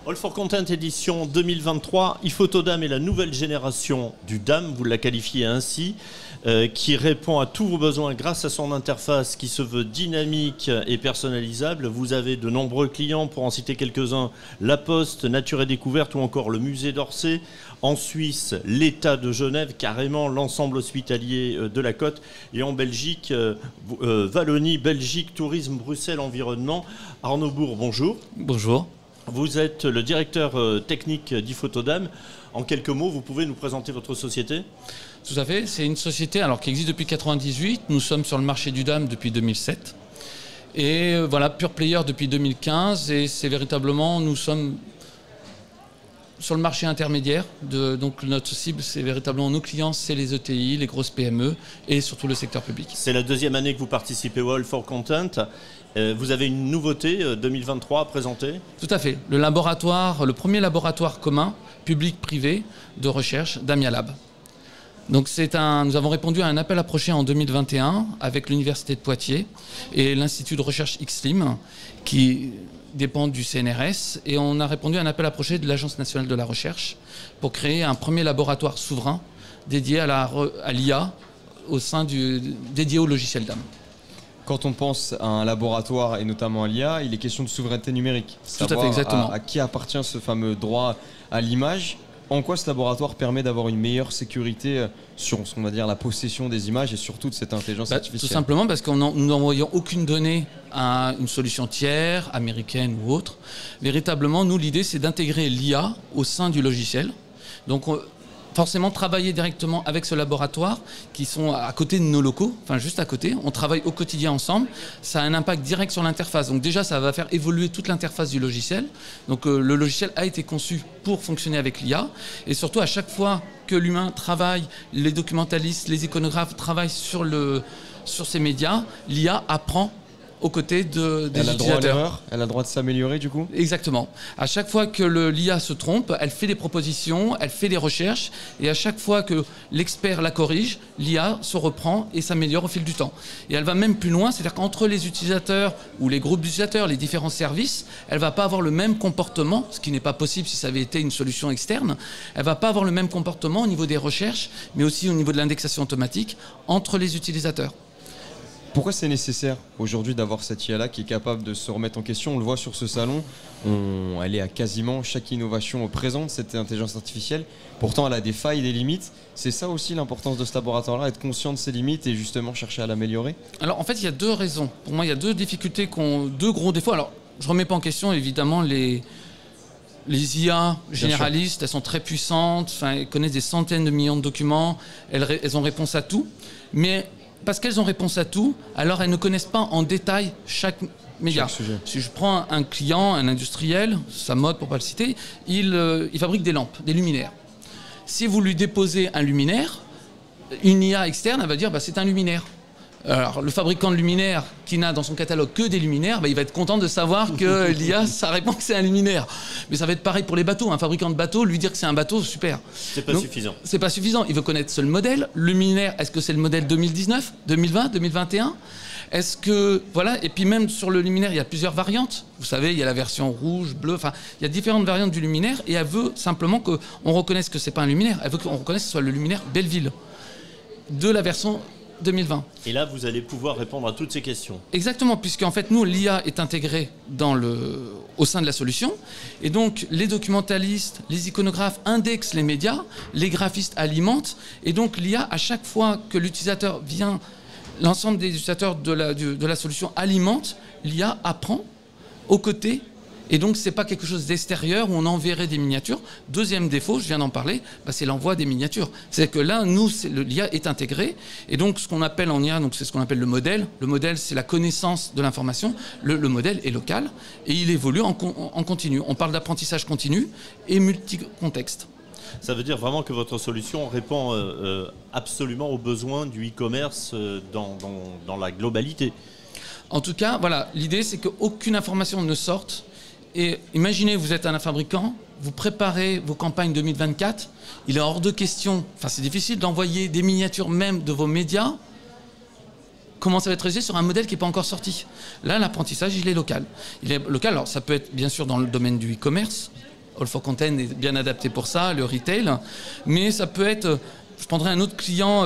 All for Content édition 2023, iPhotoDAM est la nouvelle génération du DAM, vous la qualifiez ainsi, qui répond à tous vos besoins grâce à son interface qui se veut dynamique et personnalisable. Vous avez de nombreux clients, pour en citer quelques-uns, La Poste, Nature et Découverte ou encore le Musée d'Orsay. En Suisse, l'État de Genève, carrément l'ensemble hospitalier de la Côte. Et en Belgique, Wallonie, Belgique, Tourisme, Bruxelles, Environnement. Arnaud Bourg, bonjour. Bonjour. Vous êtes le directeur technique d'iPhotoDAM. En quelques mots, vous pouvez nous présenter votre société ? Tout à fait. C'est une société qui existe depuis 1998. Nous sommes sur le marché du DAM depuis 2007. Et voilà, pure player depuis 2015. Et c'est véritablement, nous sommes sur le marché intermédiaire. Donc notre cible, c'est véritablement nos clients, c'est les ETI, les grosses PME et surtout le secteur public. C'est la deuxième année que vous participez au All for Content. Vous avez une nouveauté 2023 à présenter ? Tout à fait. Le premier laboratoire commun, public-privé, de recherche d'Amia Lab. Donc nous avons répondu à un appel à projet en 2021 avec l'Université de Poitiers et l'Institut de recherche XLIM qui dépend du CNRS. Et on a répondu à un appel à projet de l'Agence nationale de la recherche pour créer un premier laboratoire souverain dédié à l'IA dédié au logiciel DAM. Quand on pense à un laboratoire et notamment à l'IA, il est question de souveraineté numérique. Tout à fait, exactement. À qui appartient ce fameux droit à l'image ? En quoi ce laboratoire permet d'avoir une meilleure sécurité sur, on va dire, la possession des images et surtout de cette intelligence artificielle ? Tout simplement parce que nous n'envoyons aucune donnée à une solution tiers, américaine ou autre. Véritablement, nous, l'idée, c'est d'intégrer l'IA au sein du logiciel. Donc, forcément, travailler directement avec ce laboratoire qui sont à côté de nos locaux, enfin juste à côté. On travaille au quotidien ensemble. Ça a un impact direct sur l'interface. Donc déjà, ça va faire évoluer toute l'interface du logiciel. Donc le logiciel a été conçu pour fonctionner avec l'IA. Et surtout, à chaque fois que l'humain travaille, les documentalistes, les iconographes travaillent sur ces médias, l'IA apprend aux côtés des utilisateurs. Elle a le droit de s'améliorer du coup ? Exactement. À chaque fois que l'IA se trompe, elle fait des propositions, elle fait des recherches, et à chaque fois que l'expert la corrige, l'IA se reprend et s'améliore au fil du temps. Et elle va même plus loin, c'est-à-dire qu'entre les utilisateurs ou les groupes d'utilisateurs, les différents services, elle ne va pas avoir le même comportement, ce qui n'est pas possible si ça avait été une solution externe. Elle ne va pas avoir le même comportement au niveau des recherches, mais aussi au niveau de l'indexation automatique entre les utilisateurs. Pourquoi c'est nécessaire aujourd'hui d'avoir cette IA-là qui est capable de se remettre en question ? On le voit sur ce salon, elle est à quasiment chaque innovation présente, cette intelligence artificielle. Pourtant, elle a des failles, des limites. C'est ça aussi l'importance de ce laboratoire-là, être conscient de ses limites et justement chercher à l'améliorer ? Alors en fait, il y a deux raisons. Pour moi, il y a deux difficultés, deux gros défauts. Alors, je ne remets pas en question évidemment les IA généralistes, elles sont très puissantes, elles connaissent des centaines de millions de documents, elles ont réponse à tout. Mais parce qu'elles ont réponse à tout, alors elles ne connaissent pas en détail chaque média. Si je prends un client, un industriel, sa mode pour ne pas le citer, il fabrique des lampes, des luminaires. Si vous lui déposez un luminaire, une IA externe, elle va dire c'est un luminaire. Alors, le fabricant de luminaires qui n'a dans son catalogue que des luminaires, il va être content de savoir que l'IA, ça répond que c'est un luminaire. Mais ça va être pareil pour les bateaux. Un fabricant de bateau, lui dire que c'est un bateau, super. C'est pas suffisant. C'est pas suffisant. Il veut connaître seul modèle. Le luminaire, est-ce que c'est le modèle 2019, 2020, 2021 ? Est-ce que, voilà, et puis même sur le luminaire, il y a plusieurs variantes. Vous savez, il y a la version rouge, bleue, il y a différentes variantes du luminaire et elle veut simplement qu'on reconnaisse que c'est pas un luminaire. Elle veut qu'on reconnaisse que ce soit le luminaire Belleville de la version 2020. Et là, vous allez pouvoir répondre à toutes ces questions. Exactement, puisqu'en fait, nous, l'IA est intégrée au sein de la solution. Et donc, les documentalistes, les iconographes indexent les médias, les graphistes alimentent. Et donc, l'IA, à chaque fois que l'utilisateur vient, l'ensemble des utilisateurs de la solution alimente, l'IA apprend aux côtés. Et donc, ce n'est pas quelque chose d'extérieur où on enverrait des miniatures. Deuxième défaut, je viens d'en parler, c'est l'envoi des miniatures. C'est que là, nous, l'IA est intégrée. Et donc, ce qu'on appelle en IA, c'est ce qu'on appelle le modèle. Le modèle, c'est la connaissance de l'information. Le modèle est local et il évolue en continu. On parle d'apprentissage continu et multi-contexte. Ça veut dire vraiment que votre solution répond absolument aux besoins du e-commerce dans la globalité. En tout cas, voilà, l'idée, c'est qu'aucune information ne sorte. Et imaginez, vous êtes un fabricant, vous préparez vos campagnes 2024, il est hors de question, c'est difficile d'envoyer des miniatures même de vos médias commence à être réalisé sur un modèle qui n'est pas encore sorti. Là, l'apprentissage, il est local. Il est local, alors ça peut être bien sûr dans le domaine du e-commerce. All for Content est bien adapté pour ça, le retail. Mais ça peut être, je prendrais un autre client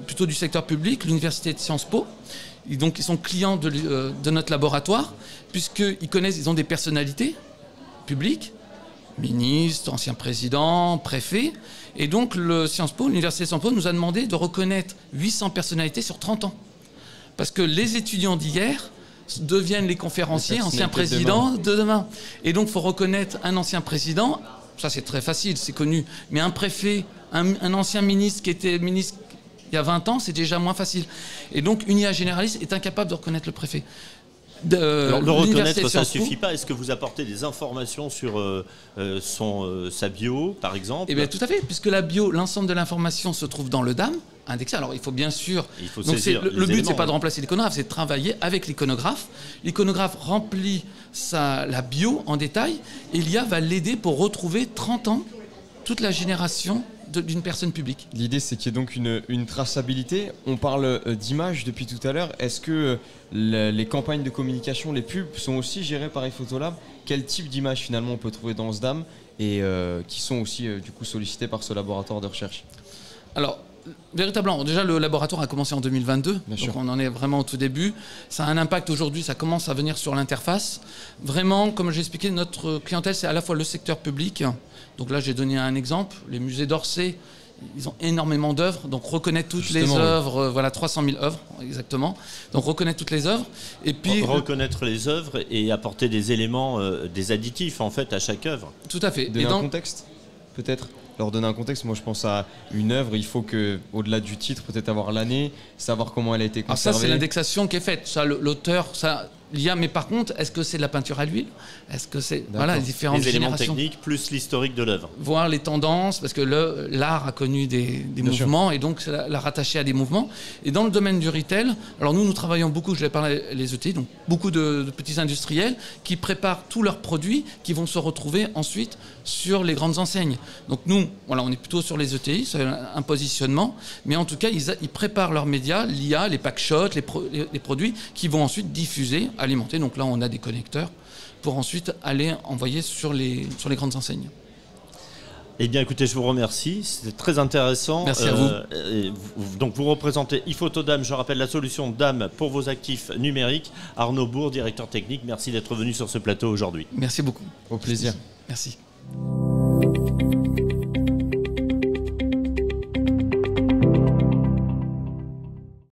plutôt du secteur public, l'université de Sciences Po. Et donc, ils sont clients de notre laboratoire, puisqu'ils connaissent, ils ont des personnalités publiques, ministres, anciens présidents, préfets. Et donc, l'université de Sciences Po nous a demandé de reconnaître 800 personnalités sur 30 ans. Parce que les étudiants d'hier deviennent les conférenciers, anciens présidents de demain. Et donc, il faut reconnaître un ancien président. Ça, c'est très facile, c'est connu. Mais un préfet, un ancien ministre qui était ministre il y a 20 ans, c'est déjà moins facile. Et donc, une IA généraliste est incapable de reconnaître le préfet. Alors, le reconnaître, ça ne suffit pas. Est-ce que vous apportez des informations sur sa bio, par exemple? Eh bien, tout à fait, puisque la bio, l'ensemble de l'information se trouve dans le DAM, indexé. Alors, il faut bien sûr... le but, ce n'est pas de remplacer l'iconographe, c'est de travailler avec l'iconographe. L'iconographe remplit la bio en détail, et l'IA va l'aider pour retrouver 30 ans, toute la génération d'une personne publique. L'idée, c'est qu'il y ait donc une traçabilité. On parle d'images depuis tout à l'heure. Est-ce que les campagnes de communication, les pubs, sont aussi gérées par iPhotolab? Quel type d'images, finalement, on peut trouver dans ce DAM et qui sont aussi, du coup, sollicitées par ce laboratoire de recherche? Alors, véritablement, déjà, le laboratoire a commencé en 2022. Bien sûr. On en est vraiment au tout début. Ça a un impact aujourd'hui, ça commence à venir sur l'interface. Vraiment, comme j'ai expliqué, notre clientèle, c'est à la fois le secteur public. Donc là, j'ai donné un exemple. Les musées d'Orsay, ils ont énormément d'œuvres. Donc reconnaître toutes les œuvres, voilà, 300 000 œuvres, exactement. Donc reconnaître toutes les œuvres. Et puis, reconnaître les œuvres et apporter des éléments, des additifs, en fait, à chaque œuvre. Tout à fait. Donner un contexte, peut-être. Leur donner un contexte, moi je pense à une œuvre, il faut que, au-delà du titre, peut-être avoir l'année, savoir comment elle a été conservée. Alors ça, c'est l'indexation qui est faite. Ça, l'auteur, ça, l'IA, mais par contre, est-ce que c'est de la peinture à l'huile? Est-ce que c'est les différentes les éléments générations techniques plus l'historique de l'œuvre. Voir les tendances, parce que l'art a connu des mouvements, et donc c'est la rattacher à des mouvements. Et dans le domaine du retail, alors nous travaillons beaucoup, je l'ai parlé, les ETI, donc beaucoup de petits industriels qui préparent tous leurs produits qui vont se retrouver ensuite sur les grandes enseignes. Donc nous, voilà, on est plutôt sur les ETI, c'est un positionnement, mais en tout cas, ils préparent leurs médias, l'IA, les packshots, les produits qui vont ensuite diffuser, alimenter. Donc là, on a des connecteurs pour ensuite aller envoyer sur les grandes enseignes. Eh bien, écoutez, je vous remercie. C'était très intéressant. Merci à vous. Donc, vous représentez iPhotodam, je rappelle la solution DAM pour vos actifs numériques. Arnaud Bourg, directeur technique, merci d'être venu sur ce plateau aujourd'hui. Merci beaucoup. Au plaisir. Merci.